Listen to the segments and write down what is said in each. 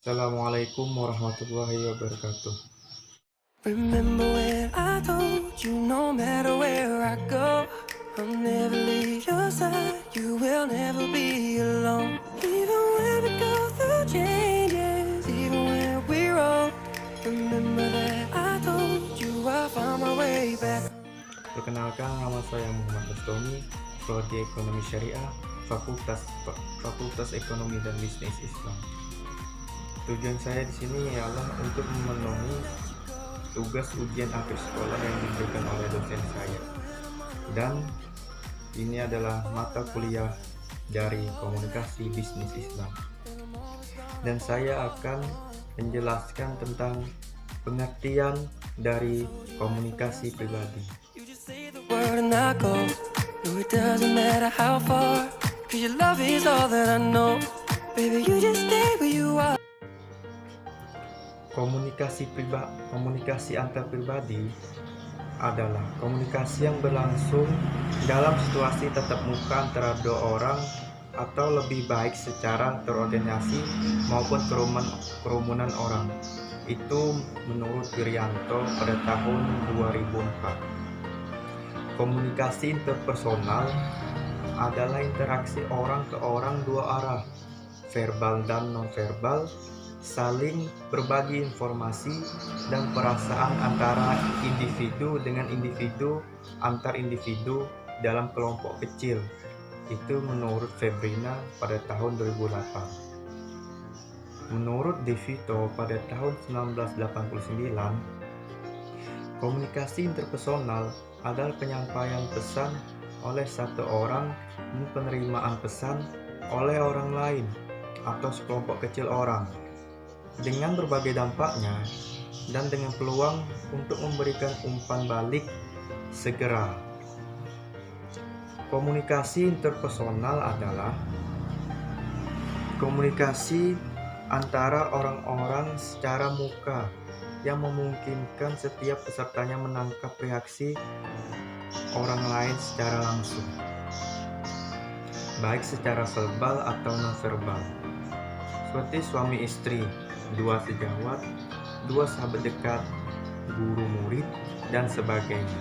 Assalamualaikum warahmatullahi wabarakatuh. Remember when I told you no matter where I go, I'll never leave your side, you will never be alone. Even when we go through changes, even when we're old, remember that I told you I found my way back. Perkenalkan, nama saya Muhammad Bastomi, Prodi Ekonomi Syariah, Fakultas Ekonomi dan Bisnis Islam. Tujuan saya di sini ialah untuk memenuhi tugas ujian akhir sekolah yang diberikan oleh dosen saya. Dan ini adalah mata kuliah dari Komunikasi Bisnis Islam. Dan saya akan menjelaskan tentang pengertian dari komunikasi pribadi. You just say the word and I go. No, it doesn't matter how far, 'cause your love is all that I know. Baby, you just stay where you are. Komunikasi antar pribadi adalah komunikasi yang berlangsung dalam situasi tatap muka antara dua orang atau lebih baik secara terorganisasi maupun kerumunan orang. Itu menurut Wirianto pada tahun 2004. Komunikasi interpersonal adalah interaksi orang ke orang dua arah, verbal dan nonverbal, saling berbagi informasi dan perasaan antara individu dengan individu, antar individu dalam kelompok kecil. Itu menurut Febrina pada tahun 2008. Menurut De Vito pada tahun 1989, komunikasi interpersonal adalah penyampaian pesan oleh satu orang dan penerimaan pesan oleh orang lain atau sekelompok kecil orang, dengan berbagai dampaknya dan dengan peluang untuk memberikan umpan balik segera. Komunikasi interpersonal adalah komunikasi antara orang-orang secara muka yang memungkinkan setiap pesertanya menangkap reaksi orang lain secara langsung, baik secara verbal atau non-verbal, seperti suami istri, dua sejawat, dua sahabat dekat, guru murid, dan sebagainya.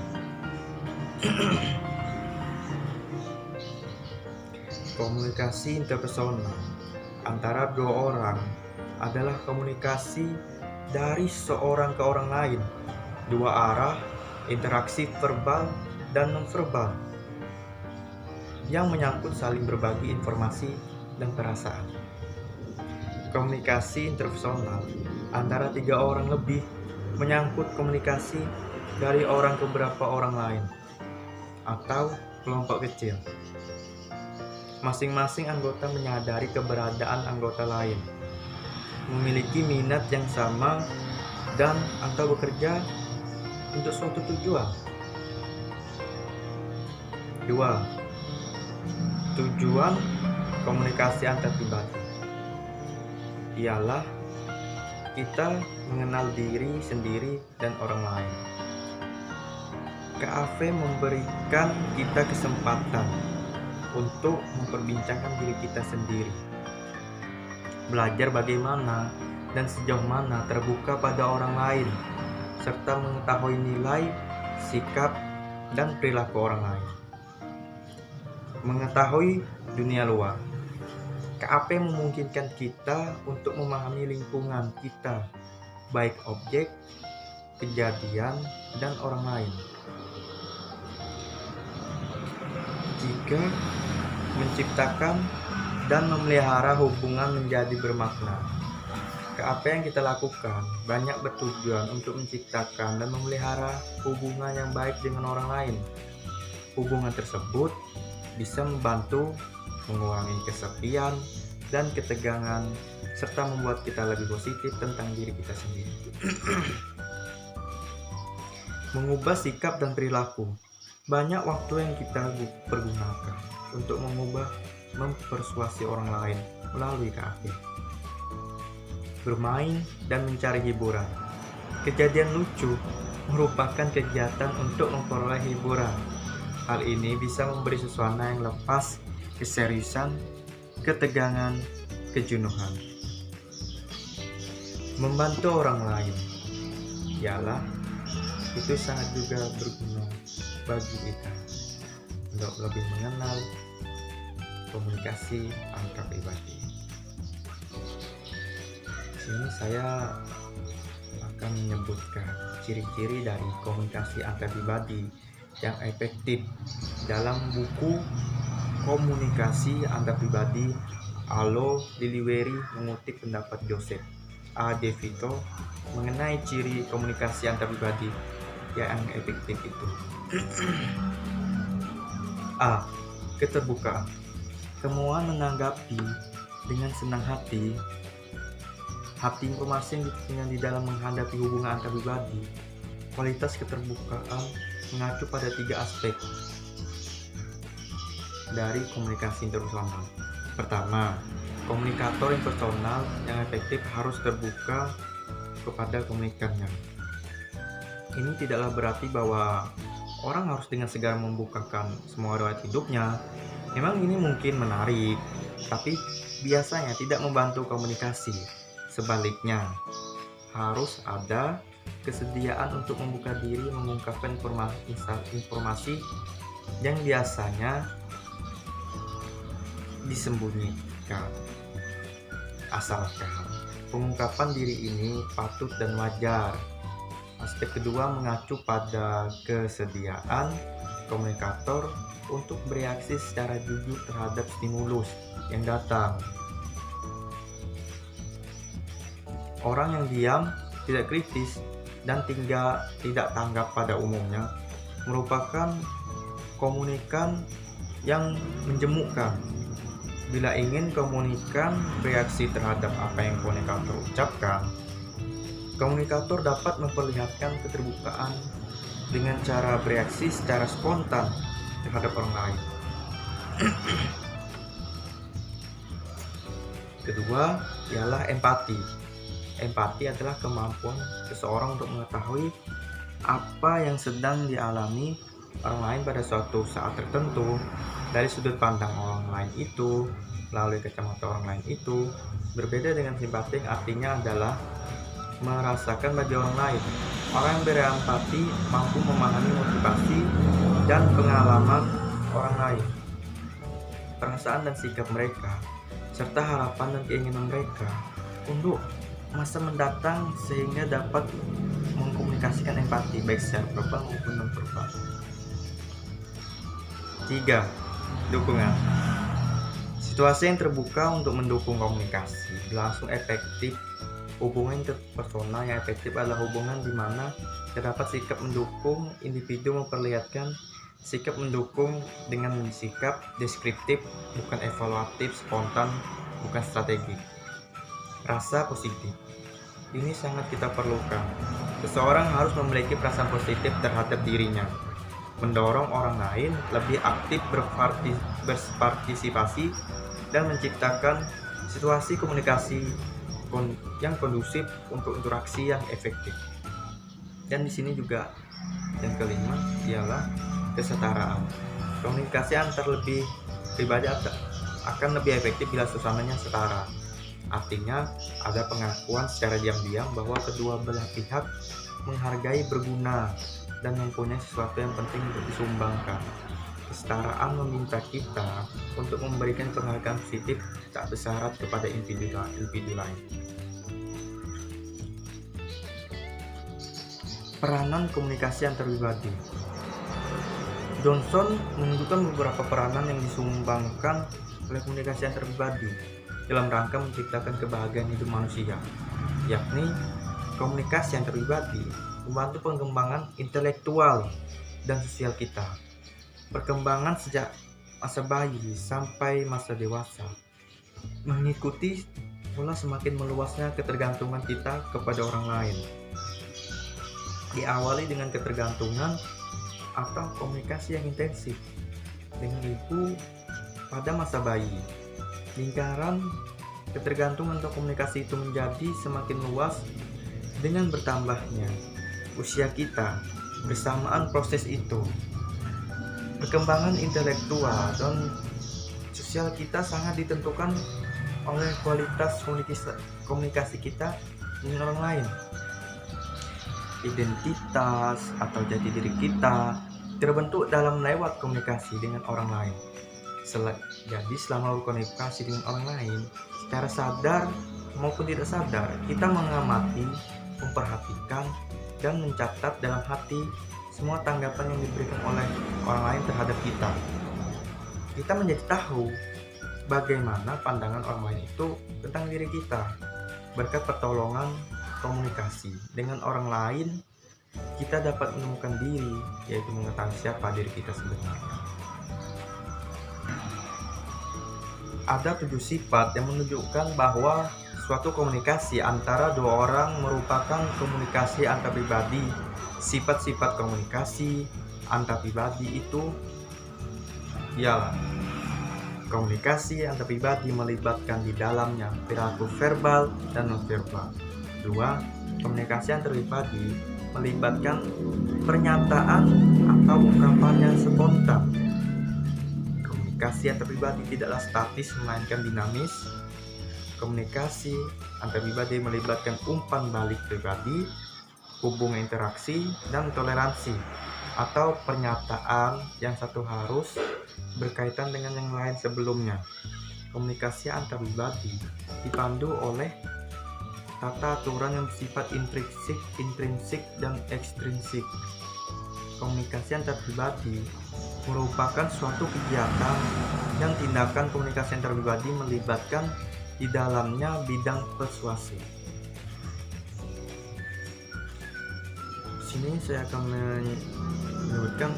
Komunikasi interpersonal antara dua orang adalah komunikasi dari seorang ke orang lain, dua arah, interaksi verbal dan nonverbal yang menyangkut saling berbagi informasi dan perasaan. Komunikasi interpersonal antara tiga orang lebih menyangkut komunikasi dari orang ke beberapa orang lain atau kelompok kecil. Masing-masing anggota menyadari keberadaan anggota lain, memiliki minat yang sama dan atau bekerja untuk suatu tujuan. 2. Tujuan komunikasi antar pribadi ialah kita mengenal diri sendiri dan orang lain. KAV memberikan kita kesempatan untuk memperbincangkan diri kita sendiri, belajar bagaimana dan sejauh mana terbuka pada orang lain, serta mengetahui nilai, sikap, dan perilaku orang lain. Mengetahui dunia luar. KAP memungkinkan kita untuk memahami lingkungan kita, baik objek, kejadian, dan orang lain. Jika menciptakan dan memelihara hubungan menjadi bermakna. Apa yang kita lakukan banyak bertujuan untuk menciptakan dan memelihara hubungan yang baik dengan orang lain. Hubungan tersebut bisa membantu mengurangi kesepian dan ketegangan, serta membuat kita lebih positif tentang diri kita sendiri. Mengubah sikap dan perilaku. Banyak waktu yang kita pergunakan untuk mempersuasi orang lain melalui KAP. Bermain dan mencari hiburan. Kejadian lucu merupakan kegiatan untuk memperoleh hiburan. Hal ini bisa memberi suasana yang lepas keseriusan, ketegangan, kejenuhan. Membantu orang lain ialah itu sangat juga berguna bagi kita untuk lebih mengenal komunikasi antar pribadi. Di sini saya akan menyebutkan ciri-ciri dari komunikasi antar pribadi yang efektif dalam buku Komunikasi Antar Pribadi Alo Liliweri mengutip pendapat Joseph A. De Vito mengenai ciri komunikasi antar pribadi yang efektif itu. A. Keterbukaan. Semua menanggapi dengan senang hati informasi yang di dalam menghadapi hubungan antar pribadi. Kualitas keterbukaan mengacu pada 3 aspek dari komunikasi interpersonal. Pertama, komunikator interpersonal yang efektif harus terbuka kepada komunikannya. Ini tidaklah berarti bahwa orang harus dengan segera membukakan semua riwayat hidupnya. Memang ini mungkin menarik, tapi biasanya tidak membantu komunikasi. Sebaliknya, harus ada kesediaan untuk membuka diri mengungkapkan informasi yang biasanya disembunyikan. Asalkan pengungkapan diri ini patut dan wajar. Aspek kedua mengacu pada kesediaan komunikator untuk bereaksi secara jujur terhadap stimulus yang datang. Orang yang diam, tidak kritis, dan tidak tanggap pada umumnya merupakan komunikan yang menjemukkan. Bila ingin komunikan bereaksi terhadap apa yang komunikator ucapkan, komunikator dapat memperlihatkan keterbukaan dengan cara bereaksi secara spontan terhadap orang lain. Kedua ialah empati. Empati adalah kemampuan seseorang untuk mengetahui apa yang sedang dialami orang lain pada suatu saat tertentu dari sudut pandang orang lain itu, melalui kacamata orang lain itu. Berbeda dengan simpati yang artinya adalah merasakan bagi orang lain. Orang yang berempati mampu memahami motivasi dan pengalaman orang lain, perasaan dan sikap mereka, serta harapan dan keinginan mereka untuk masa mendatang, sehingga dapat mengkomunikasikan empati baik secara verbal maupun non-verbal. 3. Dukungan. Situasi yang terbuka untuk mendukung komunikasi berlangsung efektif. Hubungan interpersonal yang efektif adalah hubungan di mana terdapat sikap mendukung. Individu memperlihatkan sikap mendukung dengan sikap deskriptif, bukan evaluatif, spontan, bukan strategik. Rasa positif. Ini sangat kita perlukan. Seseorang harus memiliki perasaan positif terhadap dirinya, mendorong orang lain lebih aktif berpartisipasi, dan menciptakan situasi komunikasi yang kondusif untuk interaksi yang efektif. Dan di sini juga yang kelima ialah kesetaraan. Komunikasi antar lebih pribadi akan lebih efektif bila suasananya setara. Artinya ada pengakuan secara diam-diam bahwa kedua belah pihak menghargai, berguna, dan mempunyai sesuatu yang penting untuk disumbangkan. Kesetaraan meminta kita untuk memberikan penghargaan positif tak bersyarat kepada individu lain. Peranan komunikasi antar pribadi. Johnson menunjukkan beberapa peranan yang disumbangkan oleh komunikasi antar pribadi dalam rangka menciptakan kebahagiaan hidup manusia, yakni komunikasi antar pribadi membantu pengembangan intelektual dan sosial kita, perkembangan sejak masa bayi sampai masa dewasa, mengikuti pula semakin meluasnya ketergantungan kita kepada orang lain. Diawali dengan ketergantungan atau komunikasi yang intensif dengan ibu pada masa bayi. Lingkaran ketergantungan atau komunikasi itu menjadi semakin luas dengan bertambahnya usia kita. Bersamaan proses itu, perkembangan intelektual dan sosial kita sangat ditentukan oleh kualitas komunikasi kita dengan orang lain. Identitas atau jati diri kita terbentuk dalam lewat komunikasi dengan orang lain. Jadi selama berkomunikasi dengan orang lain, secara sadar maupun tidak sadar, kita mengamati, memperhatikan, dan mencatat dalam hati semua tanggapan yang diberikan oleh orang lain terhadap kita. Kita menjadi tahu bagaimana pandangan orang lain itu tentang diri kita. Berkat pertolongan komunikasi dengan orang lain, kita dapat menemukan diri, yaitu mengetahui siapa diri kita sebenarnya. Ada 7 sifat yang menunjukkan bahwa suatu komunikasi antara dua orang merupakan komunikasi antar pribadi. Sifat-sifat komunikasi antar pribadi itu ialah: komunikasi antar pribadi melibatkan di dalamnya perilaku verbal dan non-verbal. 2. Komunikasi antar pribadi melibatkan pernyataan atau ungkapan yang spontan. Komunikasi antar pribadi tidaklah statis melainkan dinamis. Komunikasi antar pribadi melibatkan umpan balik pribadi, hubungan interaksi, dan toleransi atau pernyataan yang satu harus berkaitan dengan yang lain sebelumnya. Komunikasi antar pribadi dipandu oleh tata aturan yang bersifat intrinsik, dan ekstrinsik. Komunikasi antar pribadi merupakan suatu kegiatan yang tindakan komunikasi antar pribadi melibatkan di dalamnya bidang persuasi. Sini saya akan menyebutkan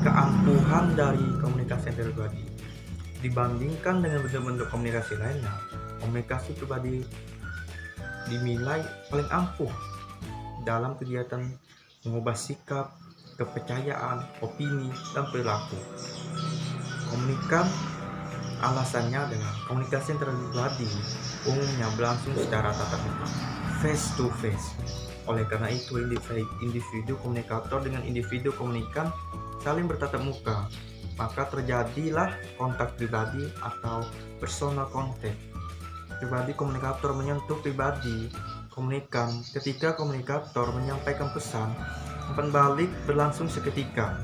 keampuhan dari komunikasi antar pribadi. Dibandingkan dengan bentuk-bentuk komunikasi lainnya, komunikasi pribadi dinilai paling ampuh dalam kegiatan mengubah sikap, kepercayaan, opini, dan perilaku. Alasannya adalah komunikasi antar pribadi umumnya berlangsung secara tatap muka, face to face. Oleh karena itu, individu komunikator dengan individu komunikan saling bertatap muka, maka terjadilah kontak pribadi atau personal contact. Pribadi komunikator menyentuh pribadi komunikan ketika komunikator menyampaikan pesan. Umpan balik berlangsung seketika.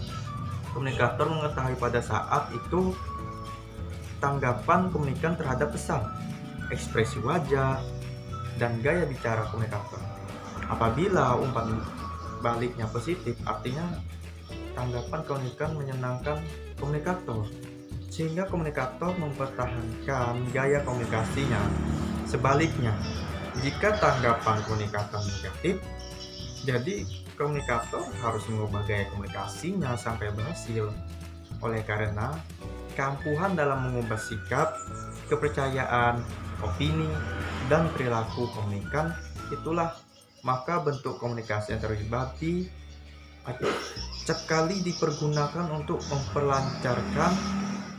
Komunikator mengetahui pada saat itu tanggapan komunikan terhadap pesan, ekspresi wajah, dan gaya bicara komunikator. Apabila umpan baliknya positif, artinya tanggapan komunikan menyenangkan komunikator, sehingga komunikator mempertahankan gaya komunikasinya. Sebaliknya, jika tanggapan komunikator negatif, jadi komunikator harus mengubah gaya komunikasinya sampai berhasil. Oleh karena keampuhan dalam mengubah sikap, kepercayaan, opini, dan perilaku komunikan, itulah maka bentuk komunikasi antar pribadi sekali dipergunakan untuk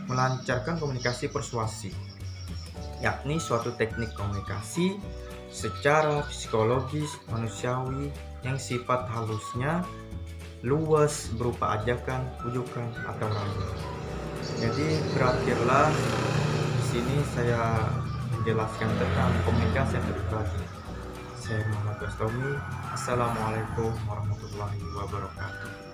melancarkan komunikasi persuasi, yakni suatu teknik komunikasi secara psikologis manusiawi yang sifat halusnya luas berupa ajakan, ujukan, atau rayu. Jadi berakhirlah di sini saya menjelaskan tentang komunikasi antar pribadi. Saya Muhammad Bastomi. Assalamualaikum warahmatullahi wabarakatuh.